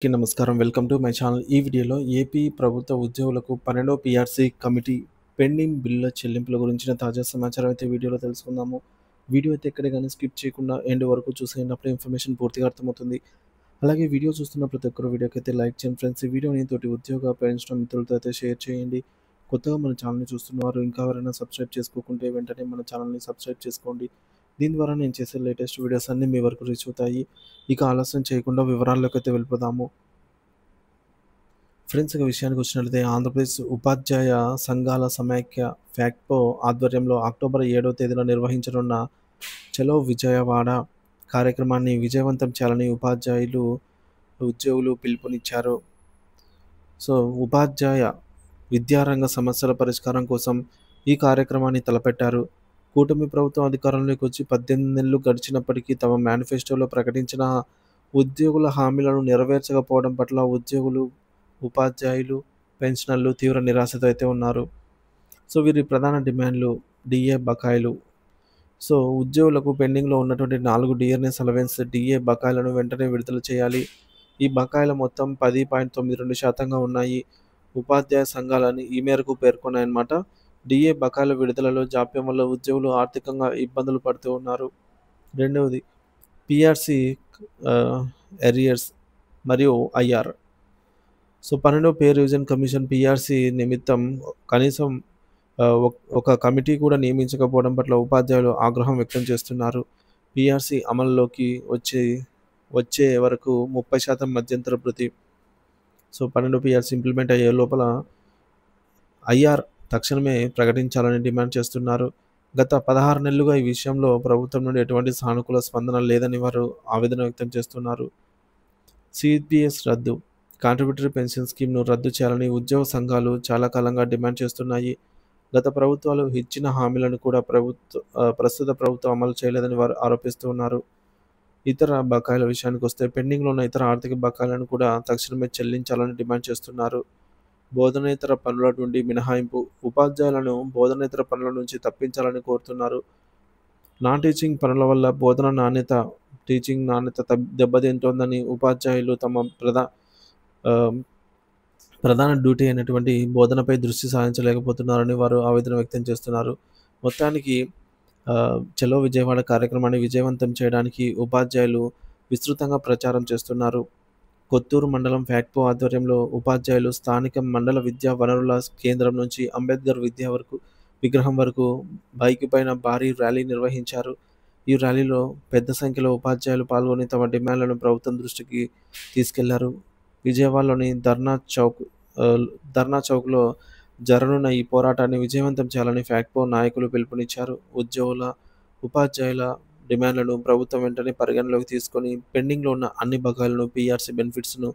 నమస్కారం. Welcome to my channel. ఈ వీడియోలో ఏపీ ప్రభుత్వ ఉద్యోగులకు 12వ పీఆర్సీ కమిటీ పెండింగ్ బిల్లుల చెల్లింపుల గురించిన తాజా సమాచారం అయితే వీడియోలో తెలుసుకుందాము. వీడియో అయితే ఎక్కడ గాని స్కిప్ చేయకుండా ఎండ్ వరకు చూసేయండి. అప్పుడే ఇన్ఫర్మేషన్ పూర్తిగా అర్థమవుతుంది. అలాగే వీడియో చూస్తున్న ప్రతి ఒక్కరు వీడియోకైతే లైక్ చేయండి ఫ్రెండ్స్. ఈ వీడియోని తోటి ఉద్యోగ పెన్షన్ మిత్రులతో అయితే షేర్ చేయండి. కొత్తగా మన ఛానల్‌ని చూస్తున్నవారు ఇంకా ఎవరైనా సబ్స్క్రైబ్ చేసుకోకుంటే వెంటనే మన ఛానల్‌ని సబ్స్క్రైబ్ చేసుకోండి. దీని ద్వారా నేను చేసే లేటెస్ట్ వీడియోస్ అన్నీ మీ వరకు రీచ్ అవుతాయి. ఇక ఆలస్యం చేయకుండా వివరాల్లోకైతే వెళ్ళిపోదాము. ఫ్రెండ్స్, ఇక విషయానికి వచ్చినట్లయితే ఆంధ్రప్రదేశ్ ఉపాధ్యాయ సంఘాల సమైక్య ఫ్యాక్ట్‌పో ఆధ్వర్యంలో అక్టోబర్ 7వ తేదీన నిర్వహించనున్న చలో విజయవాడ కార్యక్రమాన్ని విజయవంతం చేయాలని ఉద్యోగులు పిలుపునిచ్చారు. సో, ఉపాధ్యాయ విద్యారంగ సమస్యల పరిష్కారం కోసం ఈ కార్యక్రమాన్ని తలపెట్టారు. కూటమి ప్రభుత్వం అధికారంలోకి వచ్చి 18 నెలలు గడిచినప్పటికీ తమ మేనిఫెస్టోలో ప్రకటించిన ఉద్యోగుల హామీలను నెరవేర్చకపోవడం పట్ల ఉద్యోగులు, ఉపాధ్యాయులు, పెన్షనర్లు తీవ్ర నిరాశతో అయితే ఉన్నారు. సో, వీరి ప్రధాన డిమాండ్లు డీఏ బకాయిలు. సో, ఉద్యోగులకు పెండింగ్‌లో ఉన్నటువంటి 4 డియర్‌నెస్ అలవెన్స్ డీఏ బకాయిలను వెంటనే విడుదల చేయాలి. ఈ బకాయిల మొత్తం 10.92% ఉన్నాయి. ఉపాధ్యాయ సంఘాలని ఈ మేరకు పేర్కొన్నాయన్నమాట. డీఏ బకాయిల విడుదలలో జాప్యం వల్ల ఉద్యోగులు ఆర్థికంగా ఇబ్బందులు పడుతూ ఉన్నారు. రెండవది పీఆర్సీ ఆహ్, ఎరియర్స్ మరియు ఐఆర్. సో, 12వ పే రివిజన్ కమిషన్ పీఆర్సీ నిమిత్తం కనీసం ఒక కమిటీ కూడా నియమించకపోవడం పట్ల ఉపాధ్యాయులు ఆగ్రహం వ్యక్తం చేస్తున్నారు. పీఆర్సీ అమలులోకి వచ్చే వరకు 30% మధ్యంతర భృతి. సో, 12 పీఆర్సీ ఇంప్లిమెంట్ అయ్యే లోపల ఐఆర్ తక్షణమే ప్రకటించాలని డిమాండ్ చేస్తున్నారు. గత 16 నెలలుగా ఈ విషయంలో ప్రభుత్వం నుండి ఎటువంటి సానుకూల స్పందన లేదని వారు ఆవేదన వ్యక్తం చేస్తున్నారు. సీపీఎస్ రద్దు. కాంట్రిబ్యూటరీ పెన్షన్ స్కీమ్‌ను రద్దు చేయాలని ఉద్యోగ సంఘాలు చాలా కాలంగా డిమాండ్ చేస్తున్నాయి. గత ప్రభుత్వాలు ఇచ్చిన హామీలను కూడా ప్రస్తుత ప్రభుత్వం అమలు చేయలేదని వారు ఆరోపిస్తూ ఉన్నారు. ఇతర బకాయిల విషయానికొస్తే పెండింగ్‌లో ఉన్న ఇతర ఆర్థిక బకాయిలను కూడా తక్షణమే చెల్లించాలని డిమాండ్ చేస్తున్నారు. బోధనేతర పనుల నుండి మినహాయింపు. ఉపాధ్యాయులను బోధనేతర పనుల నుంచి తప్పించాలని కోరుతున్నారు. నాన్ టీచింగ్ పనుల వల్ల టీచింగ్ నాణ్యత దెబ్బతింటోందని ఉపాధ్యాయులు తమ ఆహ్, ప్రధాన డ్యూటీ అయినటువంటి బోధనపై దృష్టి సారించలేకపోతున్నారని వారు ఆవేదన వ్యక్తం చేస్తున్నారు. మొత్తానికి చలో విజయవాడ కార్యక్రమాన్ని విజయవంతం చేయడానికి ఉపాధ్యాయులు విస్తృతంగా ప్రచారం చేస్తున్నారు. కొత్తూరు మండలం ఫ్యాక్ట్‌పో ఆధ్వర్యంలో ఉపాధ్యాయులు స్థానిక మండల విద్యా వనరుల కేంద్రం నుంచి అంబేద్కర్ విగ్రహం వరకు బైక్ పైన భారీ ర్యాలీ నిర్వహించారు. ఈ ర్యాలీలో పెద్ద సంఖ్యలో ఉపాధ్యాయులు పాల్గొని తమ డిమాండ్లను ప్రభుత్వం దృష్టికి తీసుకెళ్లారు. విజయవాడలోని ధర్నా చౌక్‌లో జరగనున్న ఈ పోరాటాన్ని విజయవంతం చేయాలని ఫ్యాక్ట్‌పో నాయకులు పిలుపునిచ్చారు. ఉద్యోగుల, ఉపాధ్యాయుల డిమాండ్లను ప్రభుత్వం వెంటనే పరిగణలోకి తీసుకొని పెండింగ్‌లో ఉన్న అన్ని బకాయిలను, పీఆర్సీ బెనిఫిట్స్‌ను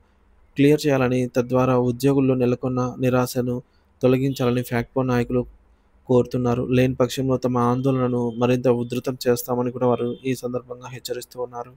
క్లియర్ చేయాలని, తద్వారా ఉద్యోగుల్లో నెలకొన్న నిరాశను తొలగించాలని ఫ్యాక్ట్‌పో నాయకులు కోరుతున్నారు. లేని పక్షంలో తమ ఆందోళనను మరింత ఉధృతం చేస్తామని కూడా వారు ఈ సందర్భంగా హెచ్చరిస్తూ ఉన్నారు.